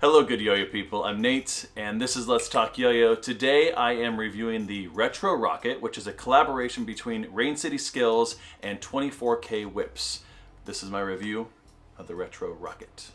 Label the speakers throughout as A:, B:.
A: Hello good yo-yo people, I'm Nate and this is Let's Talk Yo-Yo. Today I am reviewing the Retro Rocket, which is a collaboration between Rain City Skills and 24K Whips. This is my review of the Retro Rocket.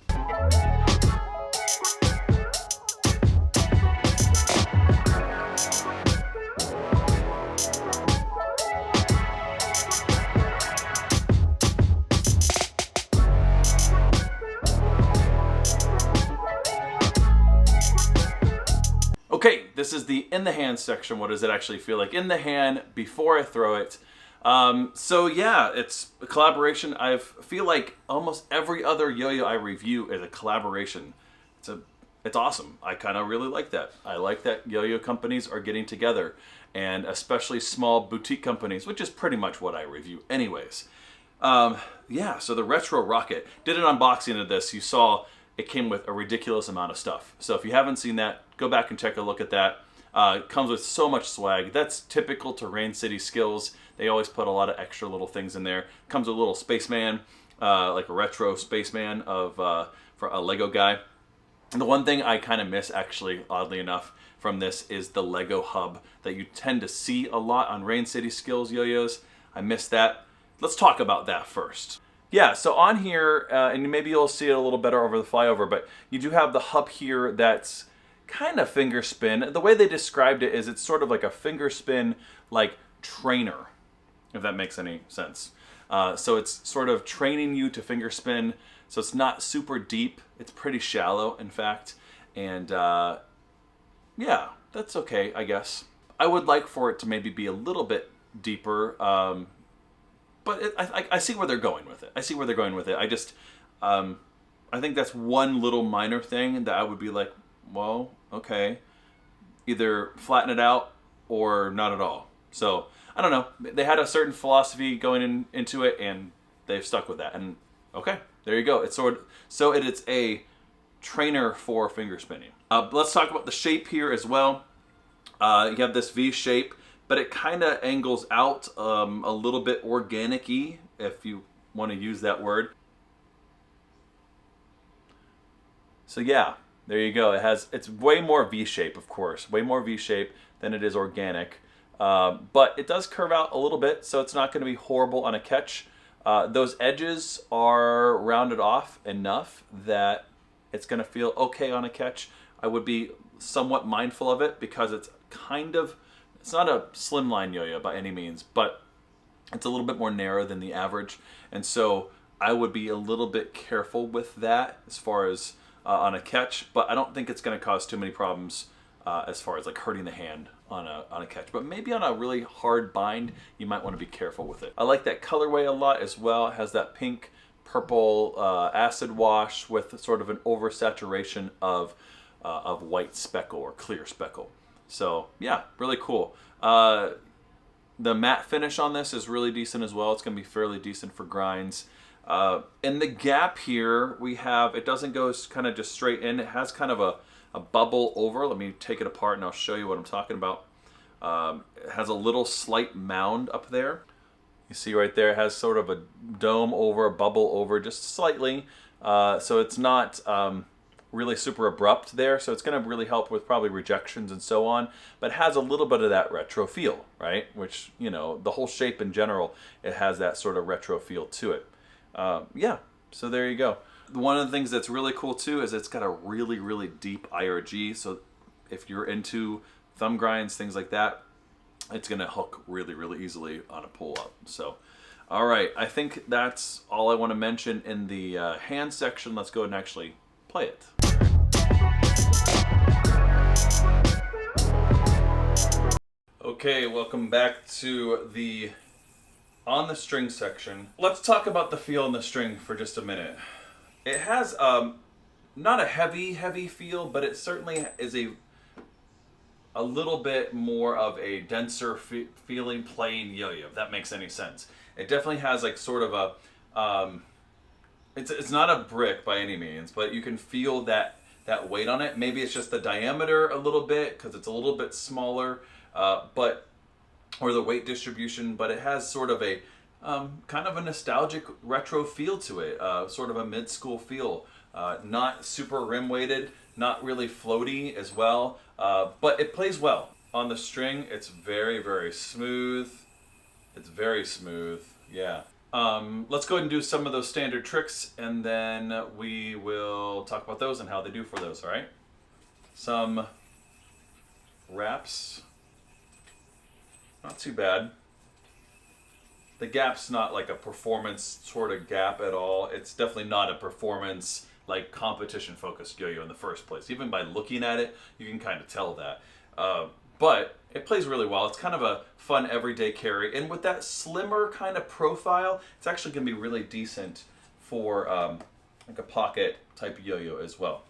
A: Okay, this is the in the hand section. What does it actually feel like in the hand before I throw it? So yeah, it's a collaboration. I feel like almost every other yo-yo I review is a collaboration. It's awesome. I kind of really like that. I like that yo-yo companies are getting together, and especially small boutique companies, which is pretty much what I review anyways. Yeah, so the Retro Rocket. Did an unboxing of this. You saw it came with a ridiculous amount of stuff. So if you haven't seen that, go back and take a look at that. It comes with so much swag. That's typical to Rain City Skills. They always put a lot of extra little things in there. Comes with a little spaceman, like a retro spaceman for a Lego guy. And the one thing I kind of miss, actually, oddly enough, from this is the Lego hub that you tend to see a lot on Rain City Skills yo-yos. I miss that. Let's talk about that first. Yeah, so on here, and maybe you'll see it a little better over the flyover, but you do have the hub here that's kind of finger spin. The way they described it is it's sort of like a finger spin like trainer, if that makes any sense. So it's sort of training you to finger spin, so it's not super deep. It's pretty shallow, in fact, and yeah, that's okay, I guess. I would like for it to maybe be a little bit deeper, but I see where they're going with it. I see where they're going with it. I just, I think that's one little minor thing that I would be like, well, okay, either flatten it out or not at all. So I don't know. They had a certain philosophy going into it, and they've stuck with that. And okay, there you go. It's it's a trainer for finger spinning. Let's talk about the shape here as well. You have this V shape, but it kind of angles out a little bit organic-y, if you want to use that word. So yeah, there you go. It's way more V-shape, of course, way more V-shape than it is organic. But it does curve out a little bit, so it's not going to be horrible on a catch. Those edges are rounded off enough that it's going to feel okay on a catch. I would be somewhat mindful of it because it's not a slimline yo-yo by any means, but it's a little bit more narrow than the average. And so I would be a little bit careful with that as far as on a catch, but I don't think it's going to cause too many problems as far as like hurting the hand on a catch. But maybe on a really hard bind, you might want to be careful with it. I like that colorway a lot as well. It has that pink, purple acid wash with sort of an oversaturation of white speckle or clear speckle. So yeah, really cool. The matte finish on this is really decent as well. It's going to be fairly decent for grinds. In the gap here, we have, it doesn't go kind of just straight in. It has kind of a bubble over. Let me take it apart and I'll show you what I'm talking about. It has a little slight mound up there. You see right there, it has sort of a dome over, a bubble over, just slightly. So it's not really super abrupt there, so it's going to really help with probably rejections and so on, but it has a little bit of that retro feel, right? Which, you know, the whole shape in general, it has that sort of retro feel to it. Yeah, so there you go. One of the things that's really cool too is it's got a really, really deep IRG, so if you're into thumb grinds, things like that, it's going to hook really, really easily on a pull-up. So, all right, I think that's all I want to mention in the hand section. Let's go ahead and actually play it. Okay, welcome back to the on the string section. Let's talk about the feel in the string for just a minute. It has not a heavy feel, but it certainly is a little bit more of a denser feeling playing yo-yo, if that makes any sense. It definitely has like sort of a it's not a brick by any means, but you can feel that weight on it. Maybe it's just the diameter a little bit because it's a little bit smaller, or the weight distribution, but it has sort of a kind of a nostalgic retro feel to it, sort of a mid-school feel. Not super rim weighted, not really floaty as well, but it plays well. On the string, it's very, very smooth. It's very smooth, yeah. Let's go ahead and do some of those standard tricks, and then we will talk about those and how they do for those, all right? Some wraps. Not too bad. The gap's not like a performance sort of gap at all. It's definitely not a performance like competition focused yo-yo in the first place. Even by looking at it, you can kind of tell that. But it plays really well. It's kind of a fun everyday carry. And with that slimmer kind of profile, it's actually gonna be really decent for like a pocket type yo-yo as well.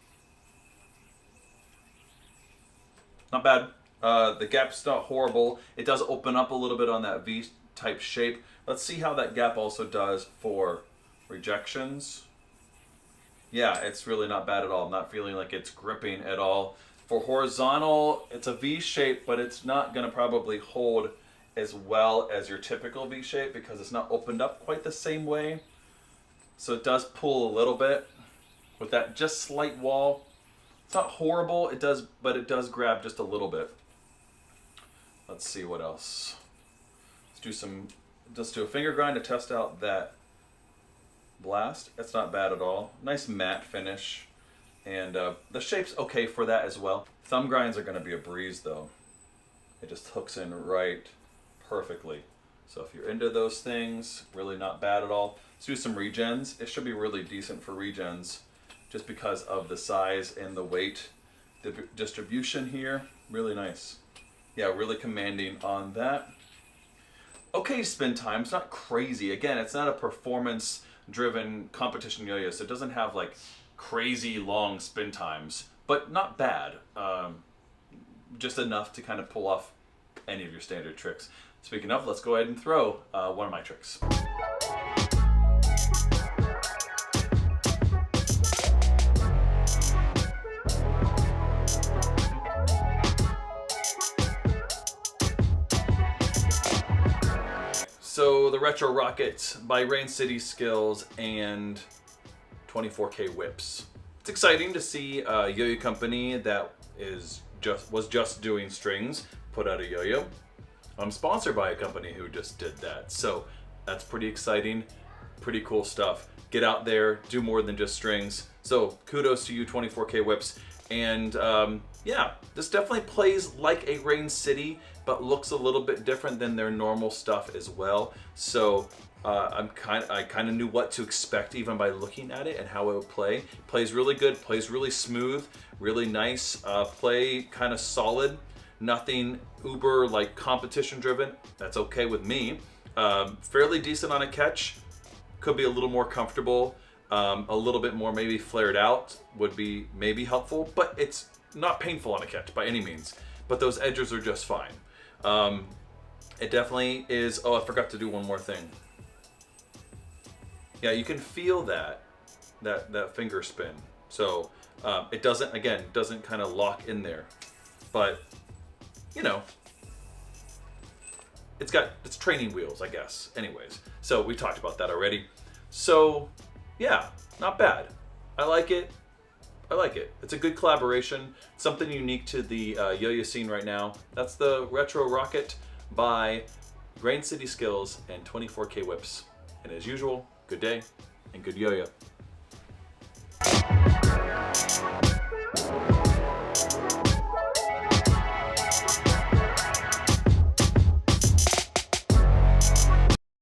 A: Not bad. The gap's not horrible. It does open up a little bit on that V-type shape. Let's see how that gap also does for rejections. Yeah, it's really not bad at all. I'm not feeling like it's gripping at all. For horizontal, it's a V shape, but it's not gonna probably hold as well as your typical V shape because it's not opened up quite the same way. So it does pull a little bit with that just slight wall. It's not horrible, it does, but it does grab just a little bit. Let's see what else. Let's do a finger grind to test out that blast. It's not bad at all. Nice matte finish. And the shape's okay for that as well. Thumb grinds are gonna be a breeze though. It just hooks in right perfectly. So if you're into those things, really not bad at all. Let's do some regens. It should be really decent for regens just because of the size and the weight. The distribution here, really nice. Yeah, really commanding on that. Okay, spin time, it's not crazy. Again, it's not a performance driven competition yo-yo, so it doesn't have like crazy long spin times, but not bad. Just enough to kind of pull off any of your standard tricks. Speaking of, let's go ahead and throw one of my tricks. So the Retro Rocket by Rain City Skills and 24K Whips. It's exciting to see a yo-yo company that was just doing strings put out a yo-yo. I'm sponsored by a company who just did that, so that's pretty exciting, pretty cool stuff. Get out there, do more than just strings. So kudos to you, 24K Whips. And yeah, this definitely plays like a Rain City, but looks a little bit different than their normal stuff as well. So I kind of knew what to expect even by looking at it and how it would play. Plays really good, plays really smooth, really nice. Play kind of solid, nothing uber like competition driven. That's okay with me. Fairly decent on a catch. Could be a little more comfortable. A little bit more maybe flared out would be maybe helpful, but it's not painful on a catch by any means. But those edges are just fine. It definitely is. Oh, I forgot to do one more thing. Yeah, you can feel that finger spin. So it doesn't kind of lock in there, but you know, it's training wheels, I guess. Anyways, so we talked about that already. So yeah, not bad. I like it. It's a good collaboration, something unique to the yo-yo scene right now. That's the Retro Rocket by Rain City Skills and 24K Whips. And as usual, good day and good yo-yo.